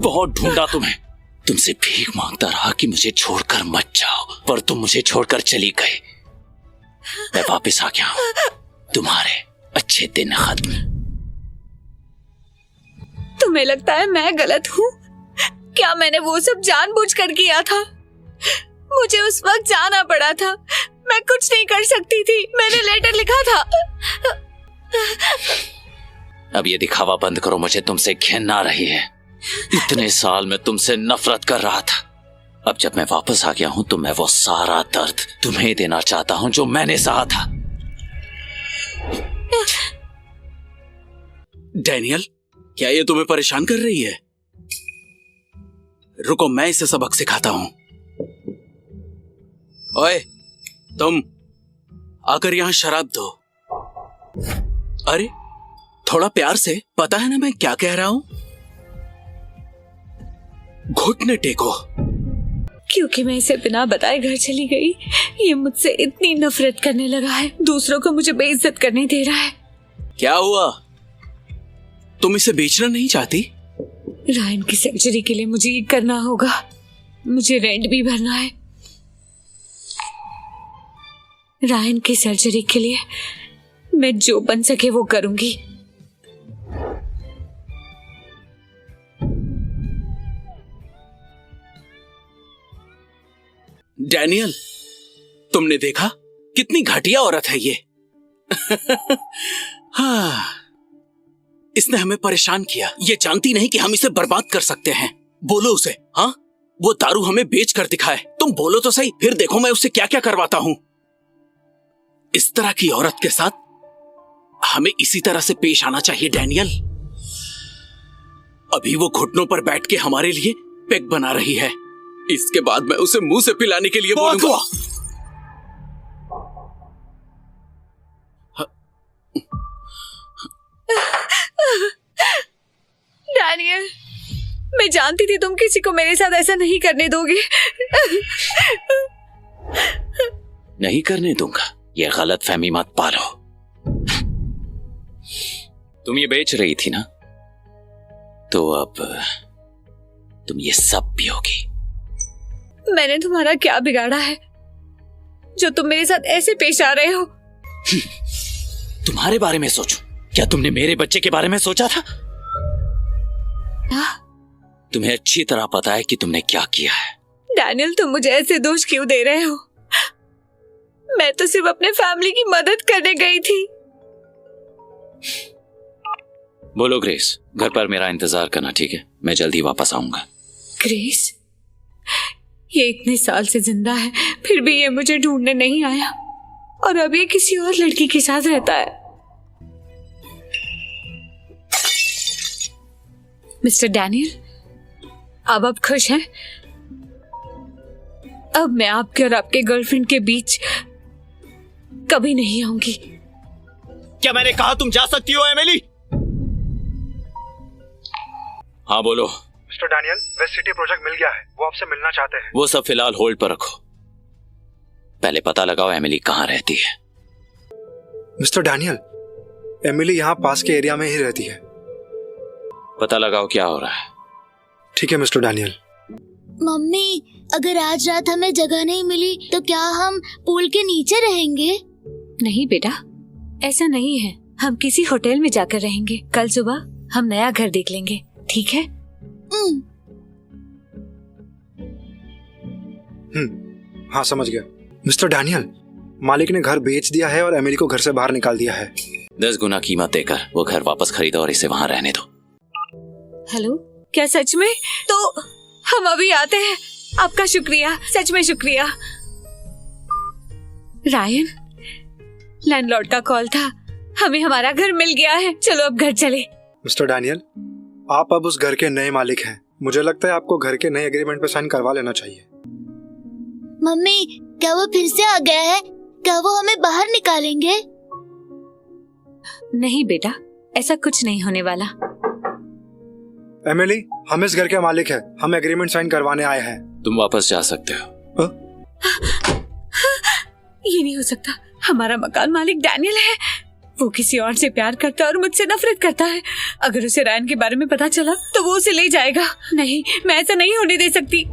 बहुत ढूंढा तुम्हें, तुमसे भीख मांगता रहा कि मुझे छोड़कर मत जाओ, पर तुम मुझे छोड़कर चली गई। मैं वापस आ गया हूं, तुम्हारे अच्छे दिन खत्म। तुम्हें लगता है मैं गलत हूँ? क्या मैंने वो सब जानबूझकर किया था? मुझे उस वक्त जाना पड़ा था, मैं कुछ नहीं कर सकती थी। मैंने लेटर लिखा था। अब ये दिखावा बंद करो, मुझे तुमसे घिन आ रही है। इतने साल मैं तुमसे नफरत कर रहा था, अब जब मैं वापस आ गया हूं तो मैं वो सारा दर्द तुम्हें देना चाहता हूं जो मैंने सहा था। डैनियल, क्या ये तुम्हें परेशान कर रही है? रुको, मैं इसे सबक सिखाता हूं। ओए, तुम आकर यहां शराब दो। अरे थोड़ा प्यार से, पता है ना मैं क्या कह रहा हूं? घुटने टेको। क्योंकि मैं इसे बिना बताए घर चली गई, ये मुझसे इतनी नफरत करने लगा है, दूसरों को मुझे बेइज्जत करने दे रहा है। क्या हुआ? तुम इसे बेचना नहीं चाहती? रायन की सर्जरी के लिए मुझे ये करना होगा, मुझे रेंट भी भरना है। रायन की सर्जरी के लिए मैं जो बन सके वो करूंगी। डैनियल, तुमने देखा कितनी घटिया औरत है ये। हाँ, इसने हमें परेशान किया। ये जानती नहीं कि हम इसे बर्बाद कर सकते हैं। बोलो उसे, हाँ, वो दारू हमें बेच कर दिखाए। तुम बोलो तो सही, फिर देखो मैं उससे क्या क्या करवाता हूं। इस तरह की औरत के साथ हमें इसी तरह से पेश आना चाहिए डैनियल। अभी वो घुटनों पर बैठ के हमारे लिए पेग बना रही है, इसके बाद मैं उसे मुंह से पिलाने के लिए बोलूंगा। डैनियल, मैं जानती थी तुम किसी को मेरे साथ ऐसा नहीं करने दोगे। नहीं करने दूंगा, ये गलत फहमी मत पालो। तुम ये बेच रही थी ना, तो अब तुम ये सब पियोगी। मैंने तुम्हारा क्या बिगाड़ा है जो तुम मेरे साथ ऐसे पेश आ रहे हो? तुम्हारे बारे में सोचो, क्या तुमने मेरे बच्चे के बारे में सोचा था? तुम्हें अच्छी तरह पता है कि तुमने क्या किया है। डैनियल, तुम मुझे ऐसे दोष क्यों दे रहे हो? मैं तो सिर्फ अपने फैमिली की मदद करने गई थी। बोलो ग्रेस, घर पर मेरा इंतजार करना, ठीक है? मैं जल्दी वापस आऊंगा। ग्रेस, ये इतने साल से जिंदा है, फिर भी ये मुझे ढूंढने नहीं आया, और अब ये किसी और लड़की के साथ रहता है। मिस्टर डैनियल, अब आप खुश हैं? अब मैं आपके और आपके गर्लफ्रेंड के बीच कभी नहीं आऊंगी। क्या मैंने कहा तुम जा सकती हो एमिली? हाँ बोलो। Mister Daniel, west city project मिल गया है, वो आपसे मिलना चाहते हैं। वो सब फिलहाल होल्ड पर रखो, पहले पता लगाओ एमिली कहाँ रहती है। मिस्टर डैनियल, एमिली यहाँ पास के एरिया में ही रहती है। पता लगाओ क्या हो रहा है। ठीक है मिस्टर डैनियल। मम्मी, अगर आज रात हमें जगह नहीं मिली तो क्या हम पूल के नीचे रहेंगे? नहीं बेटा, ऐसा नहीं है, हम किसी होटल में जाकर रहेंगे। कल सुबह हम नया घर देख लेंगे, ठीक है? हाँ समझ गया। मिस्टर डैनियल, मालिक ने घर बेच दिया है और एमिली को घर से बाहर निकाल दिया है। 10 गुना कीमत देकर वो घर वापस खरीदो और इसे वहां रहने दो। हेलो, क्या सच में? तो हम अभी आते हैं। आपका शुक्रिया, सच में शुक्रिया। रायन, लैंडलॉर्ड का कॉल था, हमें हमारा घर मिल गया है, चलो अब घर चले। मिस्टर डैनियल, आप अब उस घर के नए मालिक हैं। मुझे लगता है आपको घर के नए एग्रीमेंट पे साइन करवा लेना चाहिए। मम्मी, क्या वो फिर से आ गया है? क्या वो हमें बाहर निकालेंगे? नहीं बेटा, ऐसा कुछ नहीं होने वाला। एमिली, हम इस घर के मालिक हैं, हम एग्रीमेंट साइन करवाने आए हैं। तुम वापस जा सकते हो। ये नहीं हो सकता, हमारा मकान मालिक डैनियल है। वो किसी और से प्यार करता है और मुझसे नफरत करता है। अगर उसे रायन के बारे में पता चला तो वो उसे ले जाएगा। नहीं, मैं ऐसा नहीं होने दे सकती।